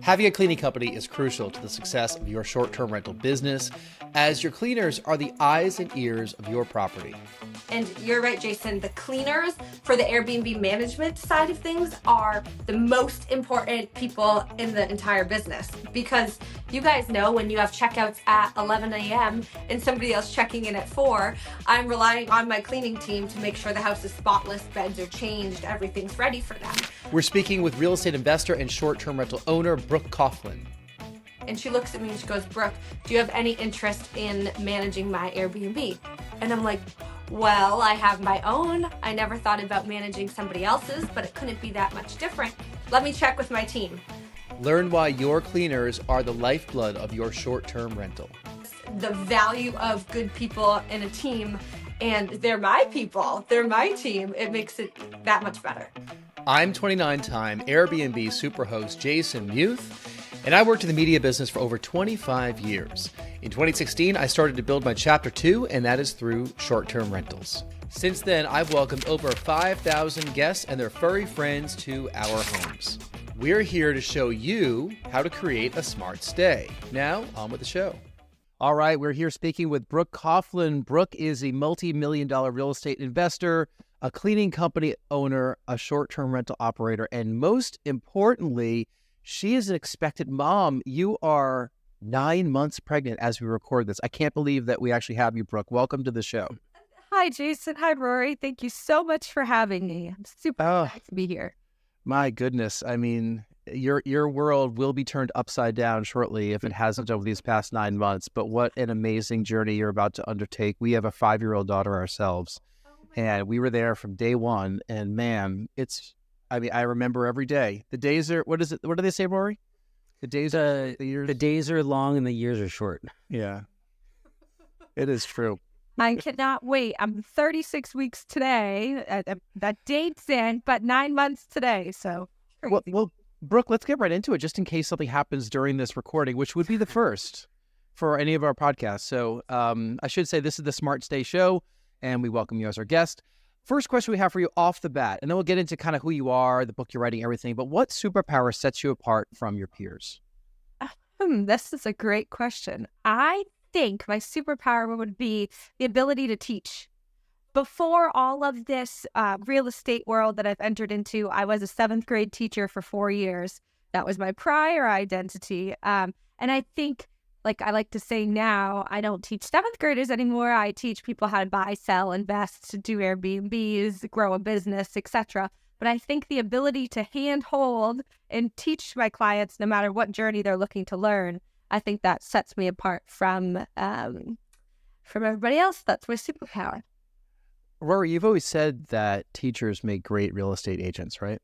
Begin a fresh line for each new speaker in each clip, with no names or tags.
Having a cleaning company is crucial to the success of your short-term rental business, as your cleaners are the eyes and ears of your property.
And you're right, Jason, the cleaners for the Airbnb management side of things are the most important people in the entire business, because you guys know when you have checkouts at 11 a.m. and somebody else checking in at 4, I'm relying on my cleaning team to make sure the house is spotless, beds are changed, everything's ready for them.
We're speaking with real estate investor and short-term rental owner Brooke Coughlin.
And she looks at me and she goes, Brooke, do you have any interest in managing my Airbnb? And I'm like, well, I have my own. I never thought about managing somebody else's, but it couldn't be that much different. Let me check with my team.
Learn why your cleaners are the lifeblood of your short-term rental.
The value of good people in a team, and they're my people, they're my team. It makes it that much better.
I'm 29-time Airbnb superhost Jason Muth, and I worked in the media business for over 25 years. In 2016, I started to build my chapter 2, and that is through short-term rentals. Since then, I've welcomed over 5,000 guests and their furry friends to our homes. We're here to show you how to create a smart stay. Now, on with the show. All right, we're here speaking with Brooke Coughlin. Brooke is a multi-million-dollar real estate investor, a cleaning company owner, a short-term rental operator, and most importantly, she is an expected mom. You are 9 months pregnant as we record this. I can't believe that we actually have you, Brooke. Welcome to the show.
Hi, Jason. Hi, Rory. Thank you so much for having me. I'm super excited to be here.
My goodness. I mean, your world will be turned upside down shortly if it hasn't over these past 9 months. But what an amazing journey you're about to undertake. We have a 5-year-old daughter ourselves, and we were there from day one. And man, I remember every day. The days are, what do they say, Rory? The days are, the years?
The days are long and the years are short.
Yeah, it is true.
I cannot wait. I'm 36 weeks today. That date's in, but 9 months today. So,
well, Brooke, let's get right into it, just in case something happens during this recording, which would be the first for any of our podcasts. So I should say this is the Smart Stay Show, and we welcome you as our guest. First question we have for you off the bat, and then we'll get into kind of who you are, the book you're writing, everything. But what superpower sets you apart from your peers?
This is a great question. I think my superpower would be the ability to teach. Before all of this real estate world that I've entered into, I was a 7th grade teacher for 4 years. That was my prior identity. And I think, like I like to say now, I don't teach 7th graders anymore. I teach people how to buy, sell, invest, do Airbnbs, grow a business, etc. But I think the ability to handhold and teach my clients, no matter what journey they're looking to learn, I think that sets me apart from everybody else. That's my superpower.
Rory, you've always said that teachers make great real estate agents, right?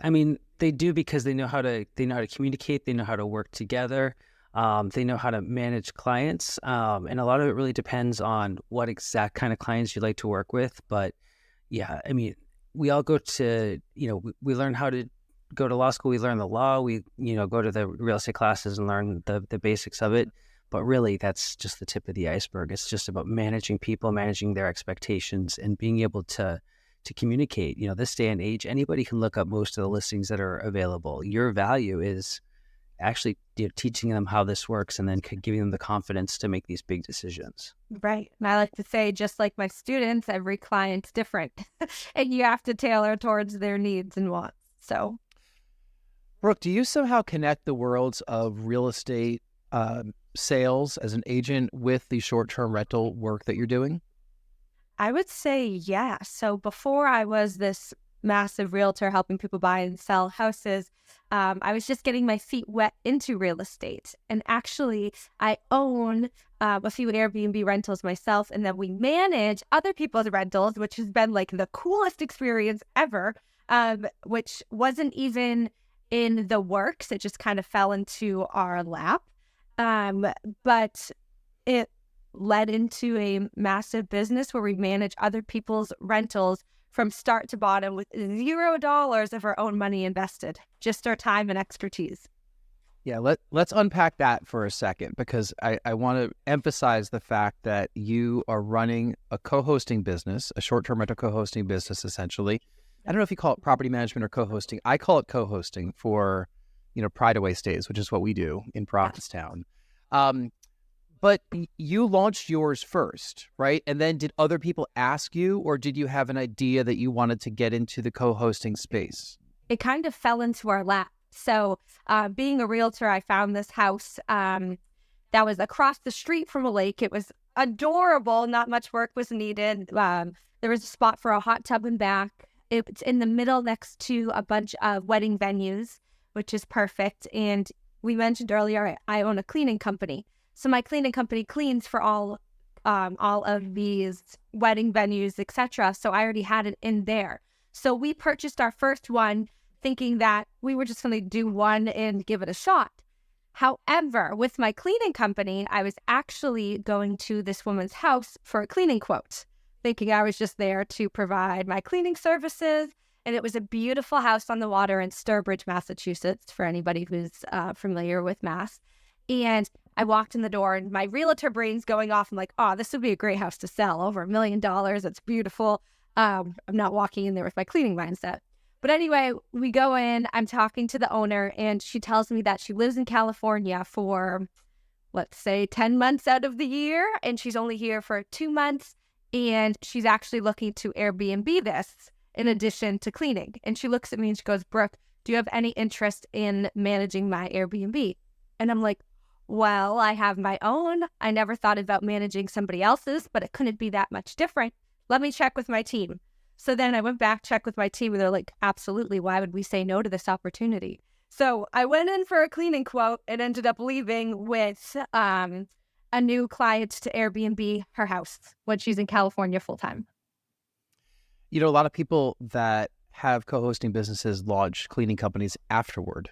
I mean, they do, because they know how to communicate, they know how to work together, they know how to manage clients, and a lot of it really depends on what exact kind of clients you like to work with. But yeah, I mean, we all go to, we learn how to go to law school, we learn the law, we, go to the real estate classes and learn the basics of it. But really, that's just the tip of the iceberg. It's just about managing people, managing their expectations, and being able to communicate. This day and age, anybody can look up most of the listings that are available. Your value is actually teaching them how this works, and then giving them the confidence to make these big decisions.
Right. And I like to say, just like my students, every client's different, and you have to tailor towards their needs and wants. So,
Brooke, do you somehow connect the worlds of real estate sales as an agent with the short-term rental work that you're doing?
I would say yeah. So before I was this massive realtor helping people buy and sell houses, I was just getting my feet wet into real estate. And actually, I own a few Airbnb rentals myself, and then we manage other people's rentals, which has been like the coolest experience ever, which wasn't even in the works. It just kind of fell into our lap. But it led into a massive business where we manage other people's rentals from start to bottom with $0 of our own money invested, just our time and expertise.
Yeah, let's unpack that for a second, because I want to emphasize the fact that you are running a co-hosting business, a short-term rental co-hosting business, essentially. I don't know if you call it property management or co-hosting. I call it co-hosting for Pride Away stays, which is what we do in Provincetown. But you launched yours first, right? And then did other people ask you, or did you have an idea that you wanted to get into the co-hosting space?
It kind of fell into our lap. So being a realtor, I found this house that was across the street from a lake. It was adorable. Not much work was needed. There was a spot for a hot tub and back. It's in the middle next to a bunch of wedding venues, which is perfect. And we mentioned earlier, I own a cleaning company. So my cleaning company cleans for all of these wedding venues, etc. So I already had it in there. So we purchased our first one thinking that we were just going to do one and give it a shot. However, with my cleaning company, I was actually going to this woman's house for a cleaning quote, thinking I was just there to provide my cleaning services. And it was a beautiful house on the water in Sturbridge, Massachusetts, for anybody who's familiar with Mass. And I walked in the door and my realtor brain's going off. I'm like, oh, this would be a great house to sell. Over $1 million. It's beautiful. I'm not walking in there with my cleaning mindset. But anyway, we go in, I'm talking to the owner, and she tells me that she lives in California for, let's say, 10 months out of the year, and she's only here for 2 months, and she's actually looking to Airbnb this in addition to cleaning. And she looks at me and she goes, Brooke, do you have any interest in managing my Airbnb? And I'm like, well, I have my own. I never thought about managing somebody else's, but it couldn't be that much different. Let me check with my team. So then I went back, checked with my team, and they're like, absolutely, why would we say no to this opportunity? So I went in for a cleaning quote and ended up leaving with a new client to Airbnb her house when she's in California full time.
A lot of people that have co-hosting businesses launch cleaning companies afterward,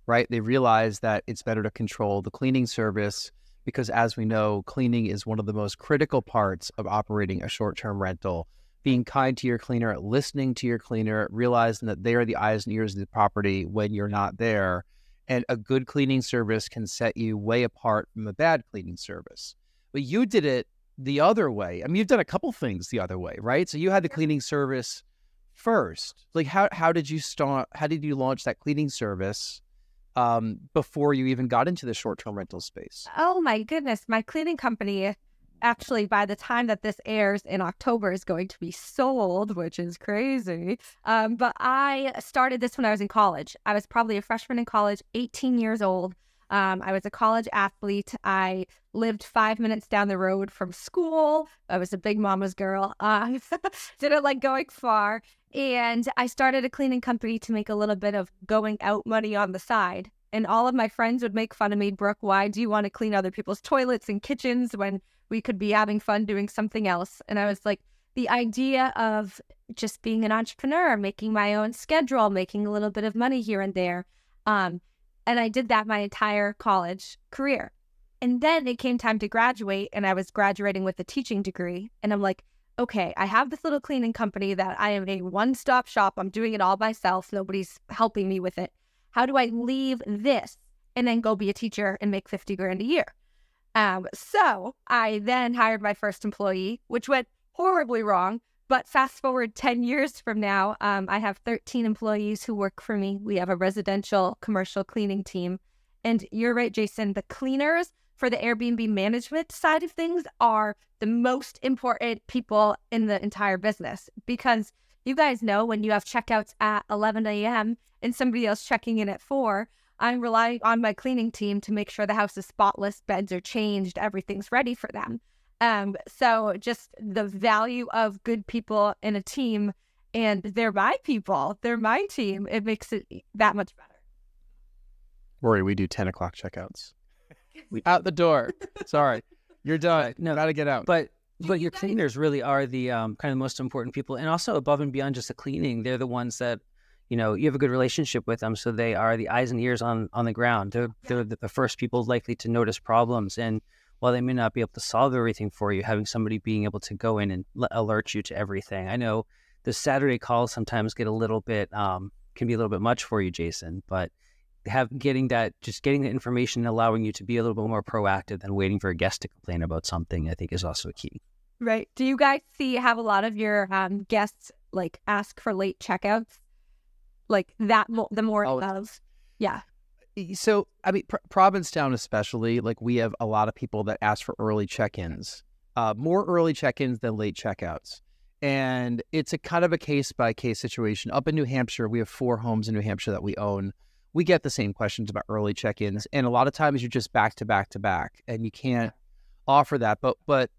right? They realize that it's better to control the cleaning service because, as we know, cleaning is one of the most critical parts of operating a short-term rental. Being kind to your cleaner, listening to your cleaner, realizing that they are the eyes and ears of the property when you're not there. And a good cleaning service can set you way apart from a bad cleaning service. But you did it the other way. I mean, you've done a couple things the other way, right? So you had the cleaning service first. Like, how did you start? How did you launch that cleaning service before you even got into the short-term rental space?
Oh my goodness. My cleaning company, actually, by the time that this airs in October, is going to be sold, which is crazy. But I started this when I was in college. I was probably a freshman in college, 18 years old. I was a college athlete. I lived 5 minutes down the road from school. I was a big mama's girl. Didn't like going far. And I started a cleaning company to make a little bit of going out money on the side. And all of my friends would make fun of me, Brooke, why do you want to clean other people's toilets and kitchens when we could be having fun doing something else? And I was like, the idea of just being an entrepreneur, making my own schedule, making a little bit of money here and there. And I did that my entire college career. And then it came time to graduate, and I was graduating with a teaching degree. And I'm like, okay, I have this little cleaning company that I am a one-stop shop. I'm doing it all myself. Nobody's helping me with it. How do I leave this and then go be a teacher and make $50,000 a year? So I then hired my first employee, which went horribly wrong. But fast forward 10 years from now, I have 13 employees who work for me. We have a residential commercial cleaning team. And you're right, Jason, the cleaners for the Airbnb management side of things are the most important people in the entire business. Because you guys know when you have checkouts at 11 a.m. and somebody else checking in at 4, I'm relying on my cleaning team to make sure the house is spotless, beds are changed, everything's ready for them. So just the value of good people in a team, and they're my people, they're my team, it makes it that much better.
Rory, we do 10 o'clock checkouts. Out the door. Sorry. You're done. No, gotta get out.
But your cleaners really are the kind of the most important people. And also above and beyond just the cleaning, they're the ones that, you have a good relationship with them. So they are the eyes and ears on the ground. They're the first people likely to notice problems. And while they may not be able to solve everything for you, having somebody being able to go in and alert you to everything. I know the Saturday calls sometimes get a little bit, can be a little bit much for you, Jason, but getting the information and allowing you to be a little bit more proactive than waiting for a guest to complain about something, I think is also a key.
Right. Do you guys have a lot of your guests ask for late checkouts? Like that, the more of, yeah.
So, I mean, Provincetown especially, like we have a lot of people that ask for early check-ins, more early check-ins than late checkouts. And it's a kind of a case-by-case situation. Up in New Hampshire, we have 4 homes in New Hampshire that we own. We get the same questions about early check-ins. And a lot of times you're just back to back to back, and you can't offer that. But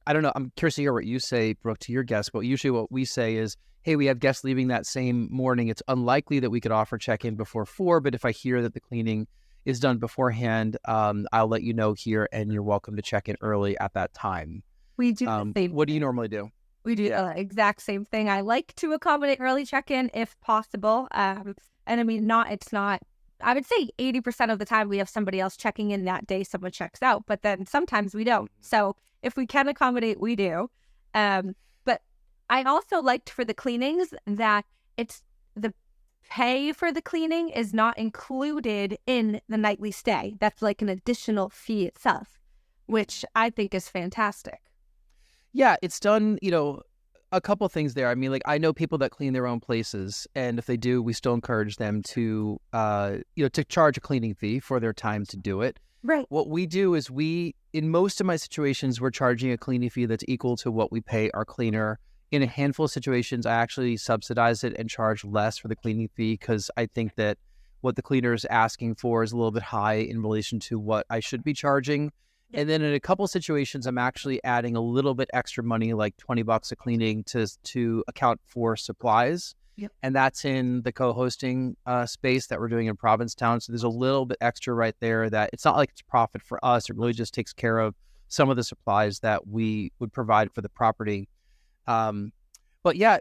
I don't know. I'm curious to hear what you say, Brooke, to your guests. But usually what we say is, hey, we have guests leaving that same morning. It's unlikely that we could offer check-in before 4, but if I hear that the cleaning is done beforehand, I'll let you know here, and you're welcome to check in early at that time.
We do the same.
What do you normally do?
We do the exact same thing. I like to accommodate early check-in if possible. And I mean, I would say 80% of the time we have somebody else checking in that day, someone checks out, but then sometimes we don't. So if we can accommodate, we do. But I also liked for the cleanings that it's the pay for the cleaning is not included in the nightly stay. That's like an additional fee itself, which I think is fantastic.
Yeah, it's done, a couple things there. I mean, like I know people that clean their own places, and if they do, we still encourage them to, to charge a cleaning fee for their time to do it.
Right.
What we do is in most of my situations, we're charging a cleaning fee that's equal to what we pay our cleaner. In a handful of situations, I actually subsidize it and charge less for the cleaning fee because I think that what the cleaner is asking for is a little bit high in relation to what I should be charging. And then in a couple of situations, I'm actually adding a little bit extra money, like $20 a cleaning to account for supplies.
Yep.
And that's in the co-hosting space that we're doing in Provincetown. So there's a little bit extra right there that it's not like it's profit for us. It really just takes care of some of the supplies that we would provide for the property. But yeah,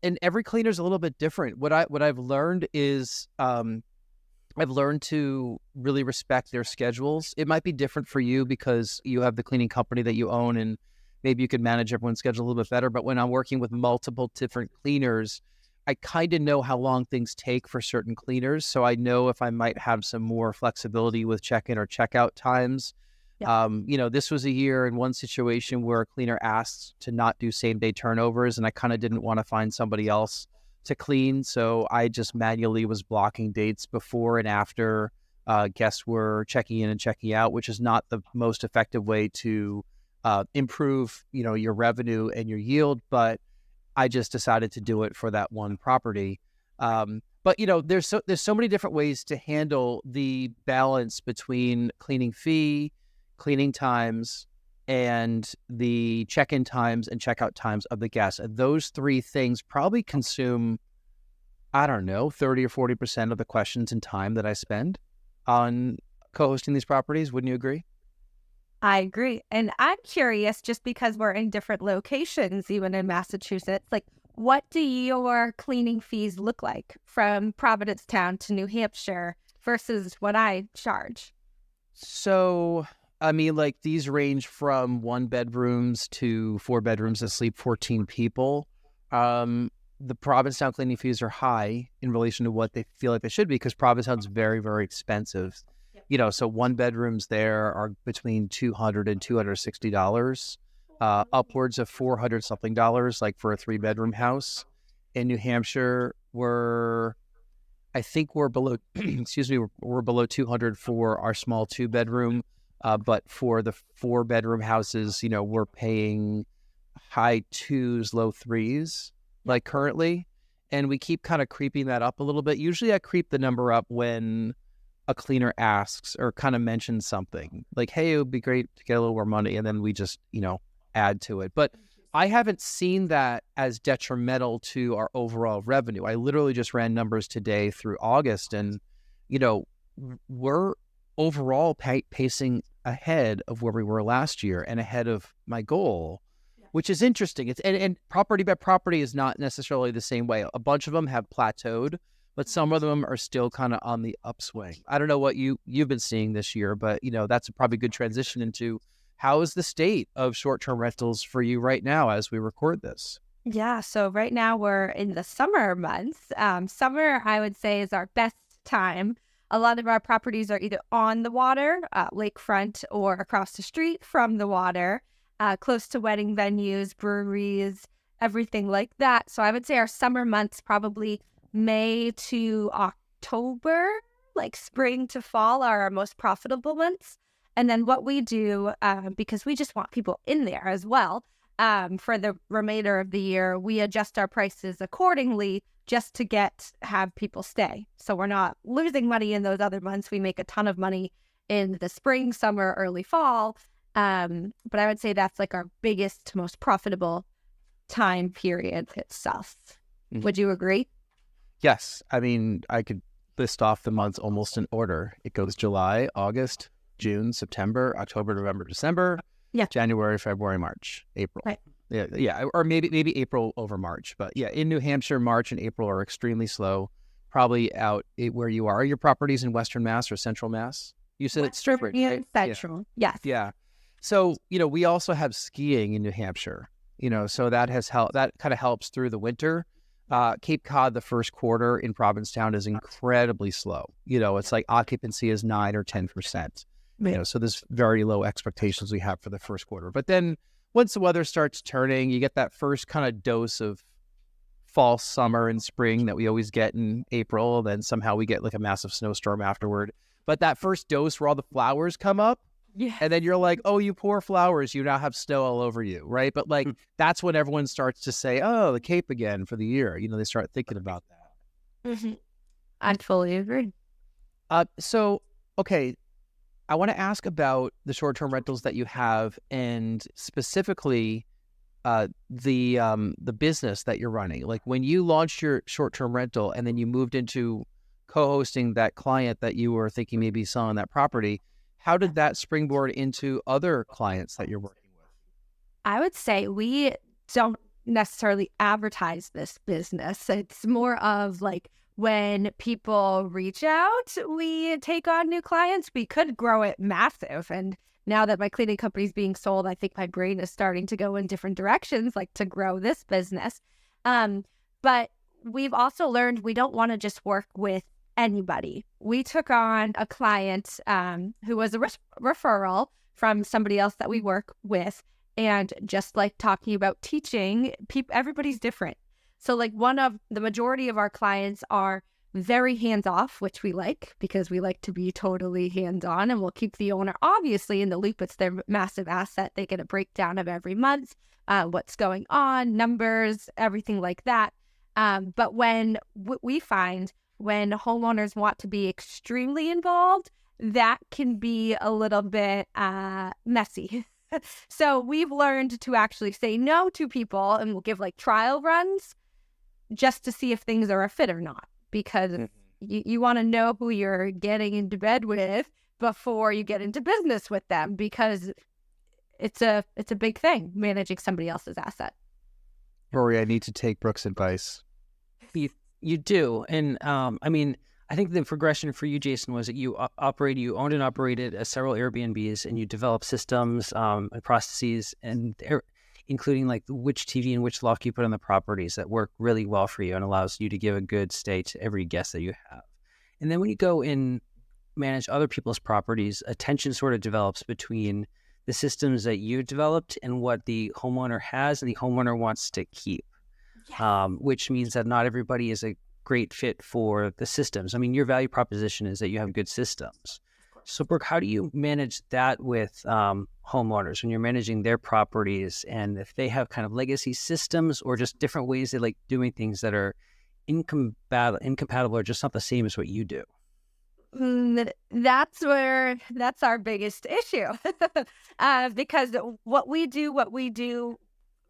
and every cleaner is a little bit different. What I've learned is, I've learned to really respect their schedules. It might be different for you because you have the cleaning company that you own and maybe you could manage everyone's schedule a little bit better. But when I'm working with multiple different cleaners, I kind of know how long things take for certain cleaners. So I know if I might have some more flexibility with check-in or check-out times. Yeah. This was a year in one situation where a cleaner asked to not do same-day turnovers, and I kind of didn't want to find somebody else to clean. So I just manually was blocking dates before and after guests were checking in and checking out, which is not the most effective way to improve, your revenue and your yield. But I just decided to do it for that one property. But there's so many different ways to handle the balance between cleaning fee, cleaning times, and the check-in times and checkout times of the guests. And those 3 things probably consume, I don't know, 30 or 40% of the questions and time that I spend on co-hosting these properties. Wouldn't you agree?
I agree. And I'm curious, just because we're in different locations, even in Massachusetts, like what do your cleaning fees look like from Provincetown to New Hampshire versus what I charge?
So, I mean, like these range from 1 bedrooms to 4 bedrooms that sleep 14 people. The Provincetown cleaning fees are high in relation to what they feel like they should be because Provincetown's very, very expensive. Yep. So 1 bedrooms there are between $200 and $260, upwards of $400 something dollars, like for a 3-bedroom house. In New Hampshire, I think we're below, we're below 200 for our small 2-bedroom. But for the 4-bedroom houses, we're paying high 2s, low 3s, like currently. And we keep kind of creeping that up a little bit. Usually I creep the number up when a cleaner asks or kind of mentions something like, hey, it would be great to get a little more money. And then we just, add to it. But I haven't seen that as detrimental to our overall revenue. I literally just ran numbers today through August and, we're overall pacing ahead of where we were last year and ahead of my goal, which is interesting. It's and property by property is not necessarily the same way. A bunch of them have plateaued, but some of them are still kind of on the upswing. I don't know what you've been seeing this year, but that's a probably good transition into how is the state of short-term rentals for you right now as we record this?
Yeah, so right now we're in the summer months. Summer, I would say, is our best time. A lot of our properties are either on the water, lakefront, or across the street from the water, close to wedding venues, breweries, everything like that. So I would say our summer months, probably May to October, like spring to fall are our most profitable months. And then what we do, because we just want people in there as well, for the remainder of the year, we adjust our prices accordingly just to have people stay. So we're not losing money in those other months. We make a ton of money in the spring, summer, early fall. But I would say that's like our biggest, most profitable time period itself.
Mm-hmm.
Would you agree?
Yes. I mean, I could list off the months almost in order. It goes July, August, June, September, October, November, December, January, February, March, April.
Right.
Yeah. Or maybe April over March. But yeah, in New Hampshire, March and April are extremely slow. Probably out where you are. Your properties in Western Mass or Central Mass? You said it's
Western
different,
and
right?
Central. Yes.
Yeah. So, we also have skiing in New Hampshire, so that has helped. That kind of helps through the winter. Cape Cod, the first quarter in Provincetown is incredibly slow. It's like occupancy is 9 or 10%. So there's very low expectations we have for the first quarter. But then once the weather starts turning, you get that first kind of dose of fall, summer, and spring that we always get in April. Then somehow we get like a massive snowstorm afterward. But that first dose where all the flowers come up, and then you're like, oh, you poor flowers, you now have snow all over you, right? But like, that's when everyone starts to say, oh, the Cape again for the year. They start thinking about that.
Mm-hmm. I fully agree.
So, okay, I want to ask about the short-term rentals that you have, and specifically the business that you're running. Like when you launched your short-term rental and then you moved into co-hosting that client that you were thinking maybe selling that property, how did that springboard into other clients that you're working with?
I would say we don't necessarily advertise this business. It's more of like when people reach out, we take on new clients. We could grow it massive. And now that my cleaning company is being sold, I think my brain is starting to go in different directions, like to grow this business. But we've also learned we don't want to just work with anybody. We took on a client who was a referral from somebody else that we work with. And just like talking about teaching, everybody's different. So like the majority of our clients are very hands-off, which we like because we like to be totally hands-on, and we'll keep the owner obviously in the loop. It's their massive asset. They get a breakdown of every month, what's going on, numbers, everything like that. But when we find when homeowners want to be extremely involved, that can be a little bit messy. So we've learned to actually say no to people, and we'll give like trial runs just to see if things are a fit or not, because you want to know who you're getting into bed with before you get into business with them, because it's a big thing managing somebody else's asset.
Rory, I need to take Brooke's advice.
You do. And I mean, I think the progression for you, Jason, was that you owned and operated several Airbnbs, and you developed systems and processes, and including like which TV and which lock you put on the properties that work really well for you and allows you to give a good stay to every guest that you have. And then when you go and manage other people's properties, a tension sort of develops between the systems that you developed and what the homeowner has and the homeowner wants to keep. Which means that not everybody is a great fit for the systems. I mean, your value proposition is that you have good systems. So, Brooke, how do you manage that with homeowners when you're managing their properties, and if they have kind of legacy systems or just different ways they like doing things that are incompatible or just not the same as what you do?
That's our biggest issue. Because what we do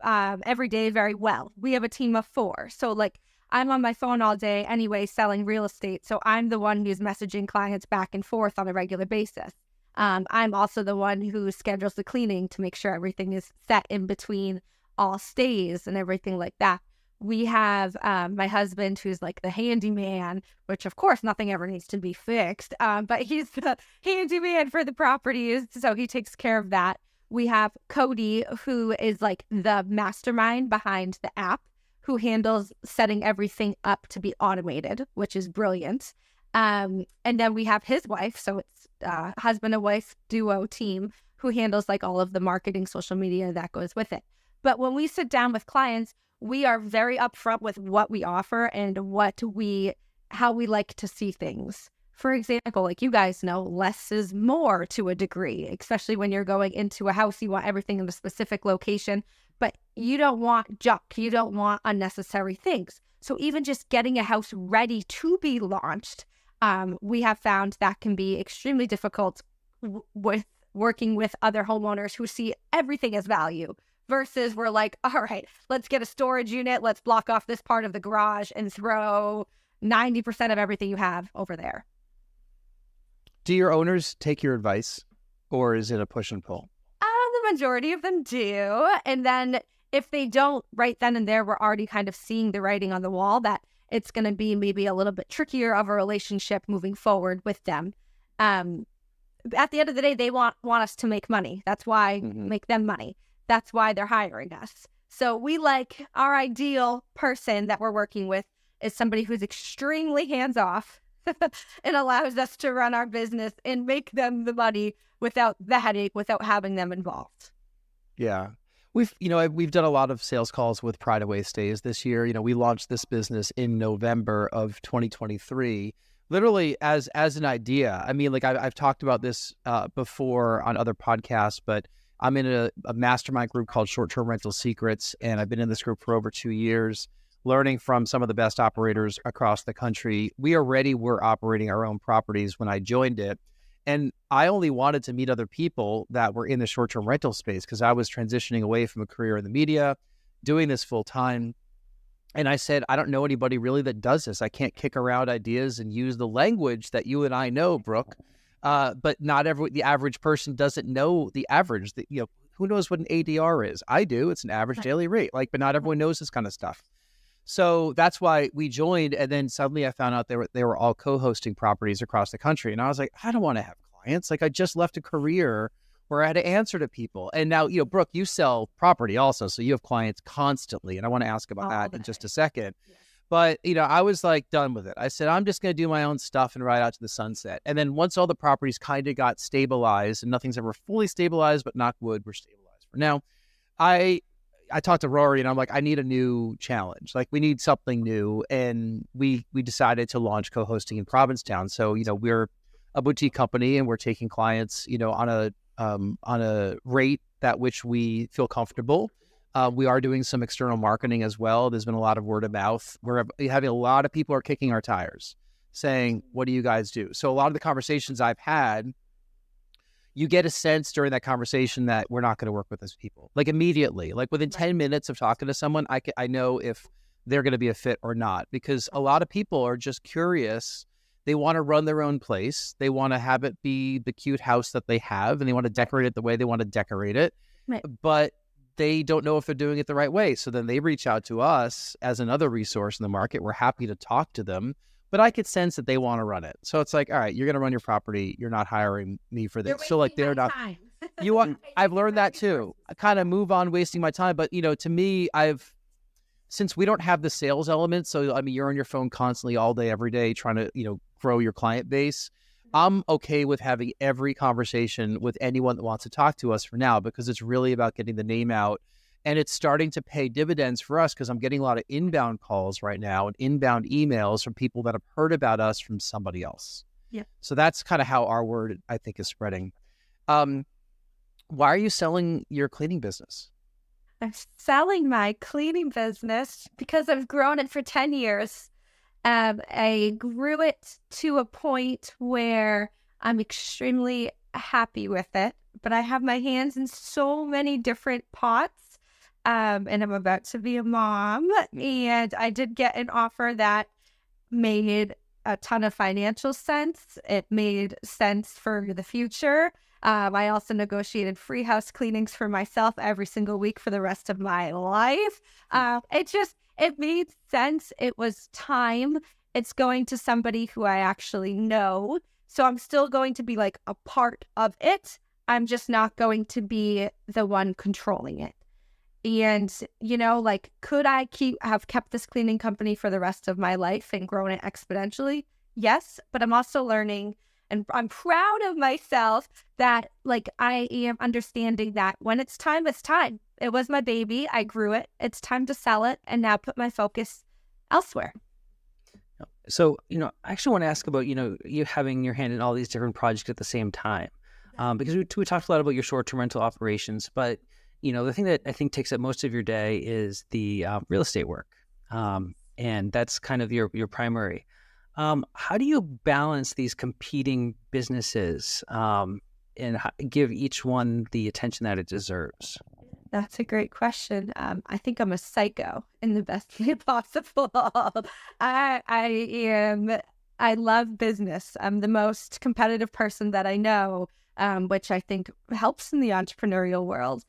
every day very well. We have a team of 4. So like I'm on my phone all day anyway selling real estate. So I'm the one who's messaging clients back and forth on a regular basis. I'm also the one who schedules the cleaning to make sure everything is set in between all stays and everything like that. We have my husband, who's like the handyman, which of course nothing ever needs to be fixed. But he's the handyman for the properties. So he takes care of that. We have Cody, who is like the mastermind behind the app, who handles setting everything up to be automated, which is brilliant. And then we have his wife. So it's husband and wife duo team who handles like all of the marketing, social media that goes with it. But when we sit down with clients, we are very upfront with what we offer and how we like to see things For example, like you guys know, less is more to a degree, especially when you're going into a house. You want everything in a specific location, but you don't want junk. You don't want unnecessary things. So even just getting a house ready to be launched, we have found that can be extremely difficult with working with other homeowners who see everything as value versus we're like, all right, let's get a storage unit. Let's block off this part of the garage and throw 90% of everything you have over there.
Do your owners take your advice, or is it a push and pull?
The majority of them do. And then if they don't, right then and there, we're already kind of seeing the writing on the wall that it's going to be maybe a little bit trickier of a relationship moving forward with them. At the end of the day, they want us to make money. That's why make them money. That's why they're hiring us. So we like our ideal person that we're working with is somebody who's extremely hands-off and allows us to run our business and make them the money without the headache, without having them involved.
Yeah. We've done a lot of sales calls with Pride Away Stays this year. We launched this business in November of 2023, literally as an idea. I mean, like I've talked about this before on other podcasts, but I'm in a mastermind group called Short-Term Rental Secrets, and I've been in this group for over 2 years, learning from some of the best operators across the country. We already were operating our own properties when I joined it. And I only wanted to meet other people that were in the short-term rental space because I was transitioning away from a career in the media, doing this full time. And I said, I don't know anybody really that does this. I can't kick around ideas and use the language that you and I know, Brooke. But not the average person doesn't know the average. Who knows what an ADR is? I do. It's an average daily rate. But not everyone knows this kind of stuff. So that's why we joined. And then suddenly I found out they were all co-hosting properties across the country. And I was like, I don't want to have clients. I just left a career where I had to answer to people. And now, Brooke, you sell property also. So you have clients constantly. And I want to ask about that in just a second. Yes. But, I was done with it. I said, I'm just going to do my own stuff and ride out to the sunset. And then once all the properties kind of got stabilized, and nothing's ever fully stabilized, but knock wood, we're stabilized for now. I talked to Rory and I'm like, I need a new challenge. We need something new. And we decided to launch co-hosting in Provincetown. So, we're a boutique company and we're taking clients, on a rate that which we feel comfortable. We are doing some external marketing as well. There's been a lot of word of mouth. We're having a lot of people are kicking our tires saying, what do you guys do? So a lot of the conversations I've had, you get a sense during that conversation that we're not going to work with those people. Immediately, within 10 minutes of talking to someone, I know if they're going to be a fit or not, because a lot of people are just curious. They want to run their own place. They want to have it be the cute house that they have, and they want to decorate it the way they want to decorate it. Right. But they don't know if they're doing it the right way. So then they reach out to us as another resource in the market. We're happy to talk to them. But I could sense that they want to run it. So it's all right, you're going to run your property. You're not hiring me for this. So they're not. You want? I've learned that too. I kind of move on wasting my time. But, to me, since we don't have the sales element. So, you're on your phone constantly all day, every day, trying to, grow your client base. I'm okay with having every conversation with anyone that wants to talk to us for now, because it's really about getting the name out. And it's starting to pay dividends for us because I'm getting a lot of inbound calls right now and inbound emails from people that have heard about us from somebody else. Yeah. So that's kind of how our word, I think, is spreading. Why are you selling your cleaning business?
I'm selling my cleaning business because I've grown it for 10 years. I grew it to a point where I'm extremely happy with it, but I have my hands in so many different pots. And I'm about to be a mom, and I did get an offer that made a ton of financial sense. It made sense for the future. I also negotiated free house cleanings for myself every single week for the rest of my life. It made sense. It was time. It's going to somebody who I actually know. So I'm still going to be a part of it. I'm just not going to be the one controlling it. And, could I have kept this cleaning company for the rest of my life and grown it exponentially? Yes, but I'm also learning, and I'm proud of myself that, I am understanding that when it's time, it's time. It was my baby. I grew it. It's time to sell it and now put my focus elsewhere.
So, I actually want to ask about, you having your hand in all these different projects at the same time. Because we talked a lot about your short-term rental operations, but, the thing that I think takes up most of your day is the real estate work. And that's kind of your primary. How do you balance these competing businesses and give each one the attention that it deserves?
That's a great question. I think I'm a psycho in the best way possible. I love business. I'm the most competitive person that I know, which I think helps in the entrepreneurial world.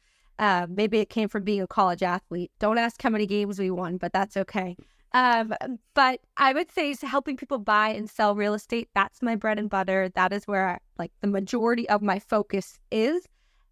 Maybe it came from being a college athlete. Don't ask how many games we won, but that's okay. But I would say helping people buy and sell real estate, that's my bread and butter. That is where the majority of my focus is.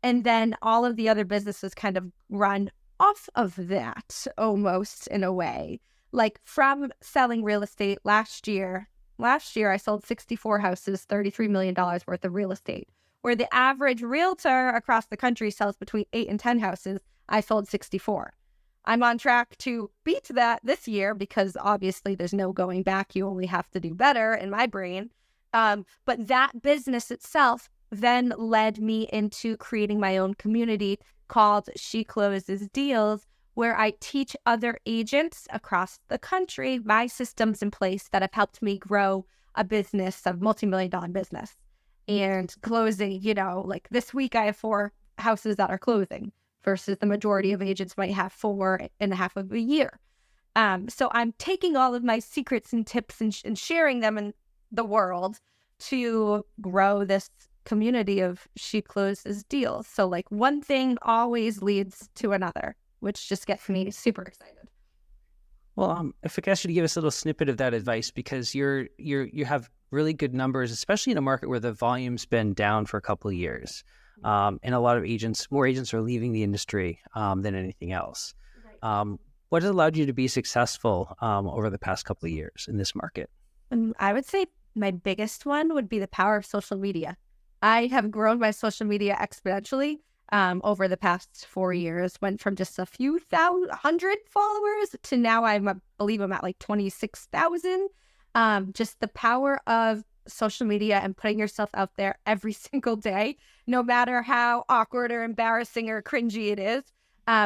And then all of the other businesses kind of run off of that almost in a way. Like from selling real estate last year I sold 64 houses, $33 million worth of real estate. Where the average realtor across the country sells between 8 and 10 houses, I sold 64. I'm on track to beat that this year because obviously there's no going back. You only have to do better in my brain. But that business itself then led me into creating my own community called She Closes Deals, where I teach other agents across the country my systems in place that have helped me grow a business, a multi-million-dollar business. And closing, this week I have 4 houses that are closing versus the majority of agents might have 4.5 of a year. So I'm taking all of my secrets and tips and sharing them in the world to grow this community of She Closes Deals. So one thing always leads to another, which just gets me super excited.
Well, if I could ask you to give us a little snippet of that advice, because you have really good numbers, especially in a market where the volume's been down for a couple of years. And a lot of more agents are leaving the industry than anything else. Right. What has allowed you to be successful over the past couple of years in this market?
I would say my biggest one would be the power of social media. I have grown my social media exponentially over the past 4 years. Went from just a few hundred followers to now I believe I'm at 26,000. Just the power of social media and putting yourself out there every single day, no matter how awkward or embarrassing or cringy it is,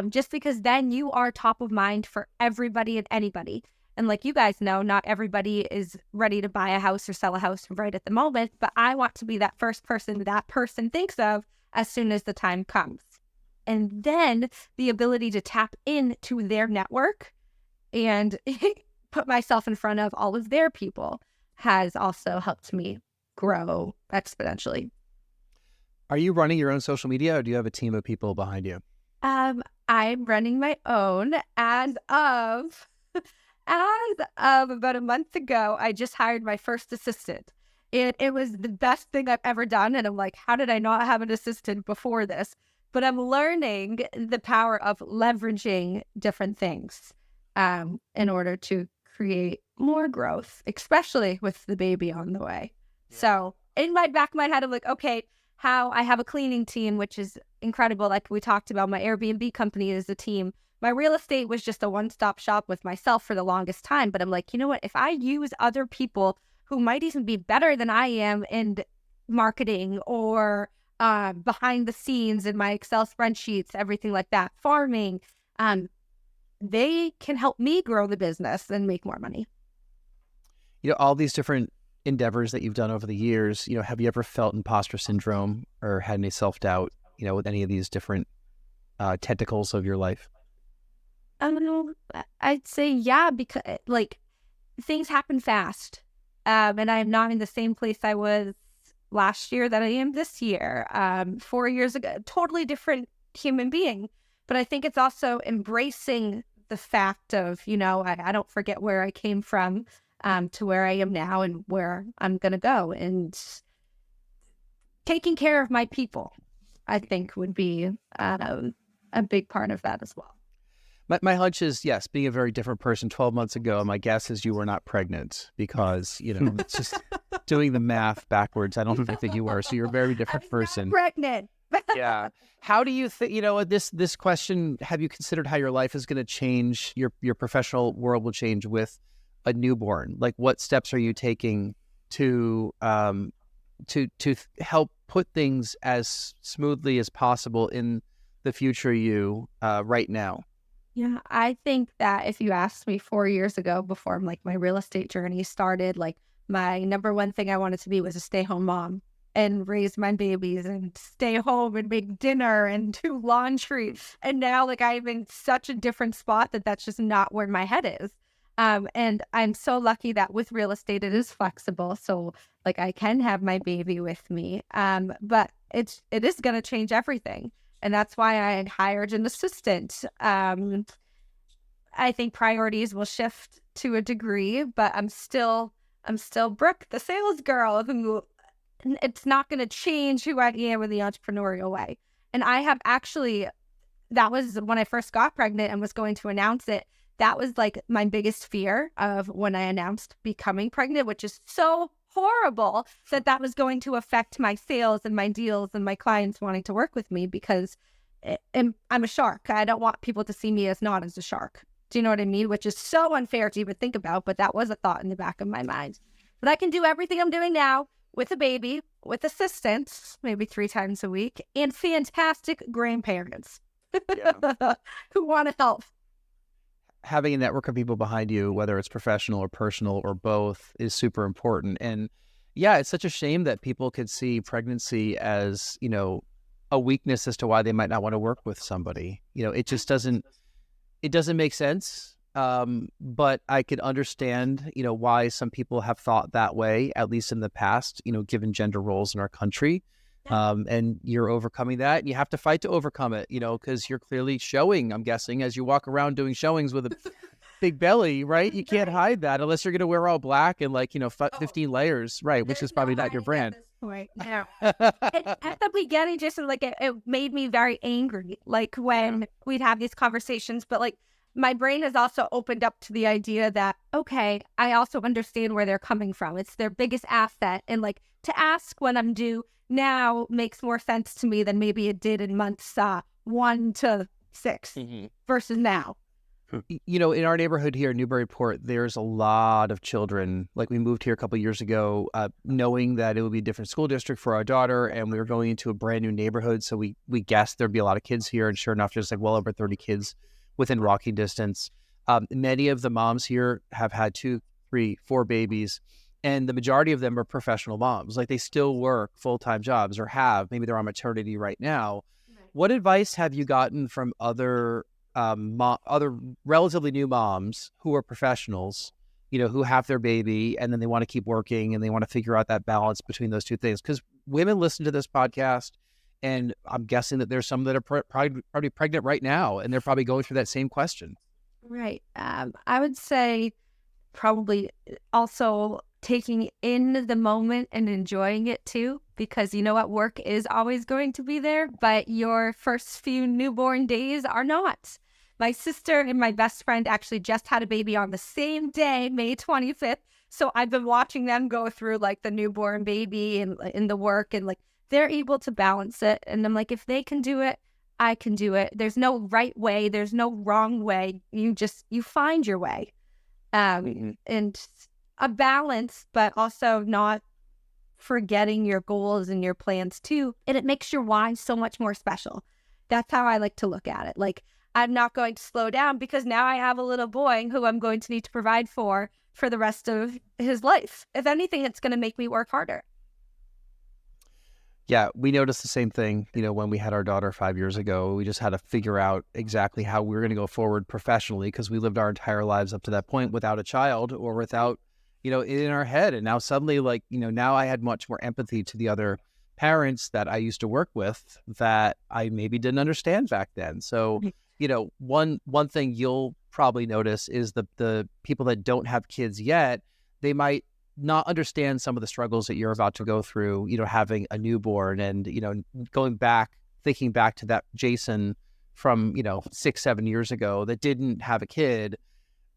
just because then you are top of mind for everybody and anybody. And like you guys know, not everybody is ready to buy a house or sell a house right at the moment, but I want to be that first person that person thinks of as soon as the time comes. And then the ability to tap into their network and put myself in front of all of their people has also helped me grow exponentially.
Are you running your own social media, or do you have a team of people behind you?
I'm running my own as of about a month ago. I just hired my first assistant. It was the best thing I've ever done. And I'm like, how did I not have an assistant before this? But I'm learning the power of leveraging different things in order to create more growth, especially with the baby on the way. Yeah. So in my back of my head, I'm like, okay, how I have a cleaning team, which is incredible. Like we talked about, my Airbnb company is a team. My real estate was just a one-stop shop with myself for the longest time. But I'm like, you know what? If I use other people who might even be better than I am in marketing or behind the scenes in my Excel spreadsheets, everything like that, farming, they can help me grow the business and make more money.
All these different endeavors that you've done over the years, have you ever felt imposter syndrome or had any self-doubt, with any of these different tentacles of your life?
I'd say, yeah, because things happen fast. And I'm not in the same place I was last year that I am this year. 4 years ago, totally different human being. But I think it's also embracing the fact of, I don't forget where I came from to where I am now and where I'm going to go. And taking care of my people, I think, would be a big part of that as well.
My hunch is, yes, being a very different person 12 months ago, my guess is you were not pregnant because, it's just doing the math backwards. I don't think that you were. So you're a very different person.
Not pregnant.
Yeah. How do you think, this question, have you considered how your life is going to change, your professional world will change with a newborn? Like, what steps are you taking to help put things as smoothly as possible in the future you right now?
Yeah, I think that if you asked me 4 years ago, before like my real estate journey started, like my number one thing I wanted to be was a stay-home mom and raise my babies and stay home and make dinner and do laundry. And now like I'm in such a different spot that that's just not where my head is. And I'm so lucky that with real estate, it is flexible. So like I can have my baby with me. But it is going to change everything. And that's why I had hired an assistant. I think priorities will shift to a degree, but I'm still Brooke, the sales girl, who it's not going to change who I am in the entrepreneurial way. And I have actually, that was when I first got pregnant and was going to announce it. That was like my biggest fear of when I announced becoming pregnant, which is so horrible that was going to affect my sales and my deals and my clients wanting to work with me, because I'm a shark. I don't want people to see me as not as a shark. Do you know what I mean? Which is so unfair to even think about, but that was a thought in the back of my mind. But I can do everything I'm doing now with a baby, with assistants, maybe 3 times a week, and fantastic grandparents who want to help.
Having a network of people behind you, whether it's professional or personal or both, is super important. And yeah, it's such a shame that people could see pregnancy as, a weakness as to why they might not want to work with somebody. It just doesn't make sense. But I could understand, why some people have thought that way, at least in the past, given gender roles in our country. And you're overcoming that, and you have to fight to overcome it, because you're clearly showing, I'm guessing, as you walk around doing showings with a big belly, right? You can't hide that unless you're going to wear all black and 15 layers, right? Which is probably not your brand.
Right now, at the beginning, just like it made me very angry, like when we'd have these conversations, but like my brain has also opened up to the idea that, okay, I also understand where they're coming from. It's their biggest asset. And like to ask when I'm due now makes more sense to me than maybe it did in months 1 to 6 versus now.
In our neighborhood here in Newburyport, there's a lot of children. Like, we moved here a couple of years ago, knowing that it would be a different school district for our daughter, and we were going into a brand new neighborhood. So we guessed there'd be a lot of kids here, and sure enough, there's like well over 30 kids within walking distance. Many of the moms here have had 2, 3, 4 babies, and the majority of them are professional moms. Like, they still work full-time jobs, or maybe they're on maternity right now. Right. What advice have you gotten from other relatively new moms who are professionals, who have their baby and then they want to keep working and they want to figure out that balance between those two things? Because women listen to this podcast, and I'm guessing that there's some that are probably pregnant right now, and they're probably going through that same question.
Right. I would say probably also taking in the moment and enjoying it too, because work is always going to be there, but your first few newborn days are not. My sister and my best friend actually just had a baby on the same day, May 25th. So I've been watching them go through like the newborn baby and in the work, and like they're able to balance it. And I'm like, if they can do it, I can do it. There's no right way. There's no wrong way. You find your way. And a balance, but also not forgetting your goals and your plans too. And it makes your why so much more special. That's how I like to look at it. Like, I'm not going to slow down because now I have a little boy who I'm going to need to provide for the rest of his life. If anything, it's going to make me work harder.
Yeah, we noticed the same thing, when we had our daughter 5 years ago. We just had to figure out exactly how we were going to go forward professionally, because we lived our entire lives up to that point without a child, or without, in our head. And now suddenly, now I had much more empathy to the other parents that I used to work with that I maybe didn't understand back then. So, one thing you'll probably notice is the people that don't have kids yet, they might not understand some of the struggles that you're about to go through, having a newborn, and, thinking back to that Jason from, 6, 7 years ago that didn't have a kid.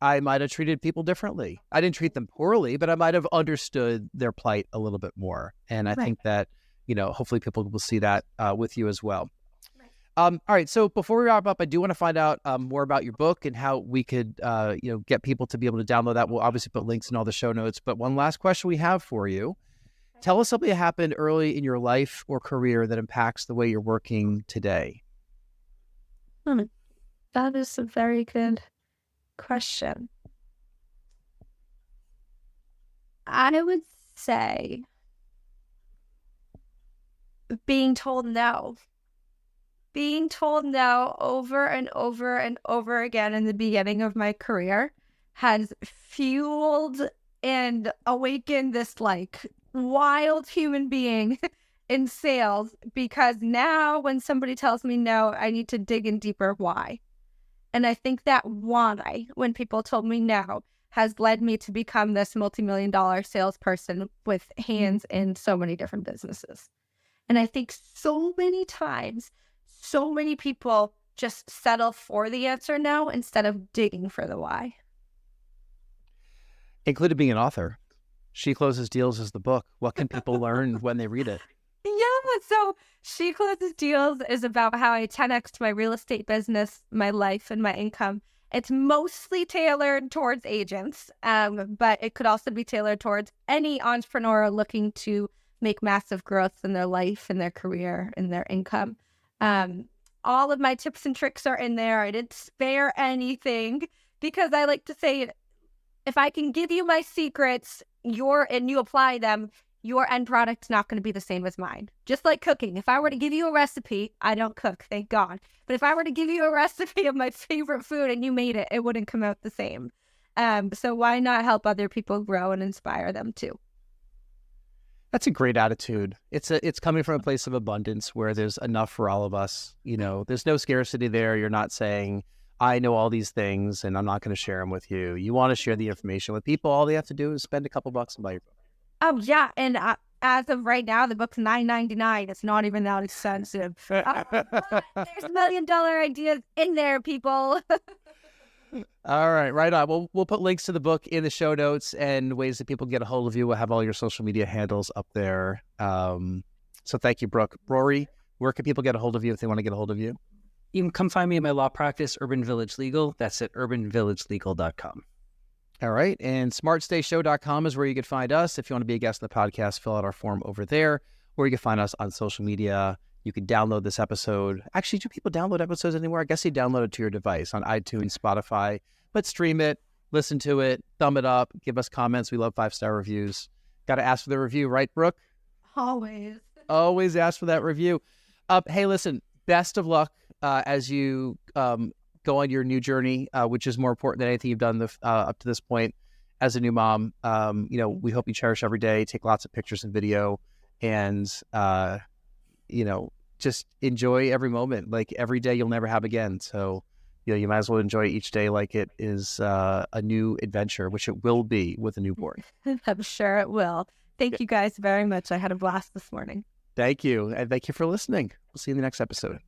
I might have treated people differently. I didn't treat them poorly, but I might have understood their plight a little bit more. And I think that, hopefully people will see that with you as well. All right. So before we wrap up, I do want to find out more about your book and how we could, get people to be able to download that. We'll obviously put links in all the show notes. But one last question we have for you. Tell us something that happened early in your life or career that impacts the way you're working today.
That is a very good question. I would say being told no. Being told no over and over and over again in the beginning of my career has fueled and awakened this like wild human being in sales, because now when somebody tells me no, I need to dig in deeper why. And I think that why, when people told me no, has led me to become this multi-million-dollar salesperson with hands in so many different businesses. And I think so many times, so many people just settle for the answer no instead of digging for the why.
Including being an author. She Closes Deals is the book. What can people learn when they read it?
Yeah, so She Closes Deals is about how I 10x'd my real estate business, my life, and my income. It's mostly tailored towards agents, but it could also be tailored towards any entrepreneur looking to make massive growth in their life, in their career, in their income. All of my tips and tricks are in there. I didn't spare anything, because I like to say, if I can give you my secrets, and you apply them, your end product's not going to be the same as mine. Just like cooking. If I were to give you a recipe, I don't cook, thank God. But if I were to give you a recipe of my favorite food and you made it, it wouldn't come out the same. So why not help other people grow and inspire them too?
That's a great attitude. It's coming from a place of abundance where there's enough for all of us. There's no scarcity there. You're not saying, I know all these things and I'm not going to share them with you. You want to share the information with people. All they have to do is spend a couple bucks and buy your book.
Oh, yeah. And as of right now, the book's $9.99. It's not even that expensive. There's $1 million ideas in there, people.
All right on. We'll put links to the book in the show notes and ways that people can get a hold of you. We'll have all your social media handles up there. So thank you, Brooke. Rory, where can people get a hold of you if they want to get a hold of you?
You can come find me at my law practice, Urban Village Legal. That's at urbanvillagelegal.com.
All right. And smartstayshow.com is where you can find us. If you want to be a guest on the podcast, fill out our form over there, or you can find us on social media. You can download this episode. Actually, do people download episodes anywhere? I guess you download it to your device on iTunes, Spotify, but stream it, listen to it, thumb it up, give us comments. We love 5-star reviews. Got to ask for the review, right, Brooke?
Always.
Always ask for that review. Hey, listen, best of luck as you go on your new journey, which is more important than anything you've done up to this point as a new mom. We hope you cherish every day, take lots of pictures and video, and just enjoy every moment. Like every day you'll never have again. So, you might as well enjoy each day like it is a new adventure, which it will be with a newborn.
I'm sure it will. Thank you guys very much. I had a blast this morning.
Thank you. And thank you for listening. We'll see you in the next episode.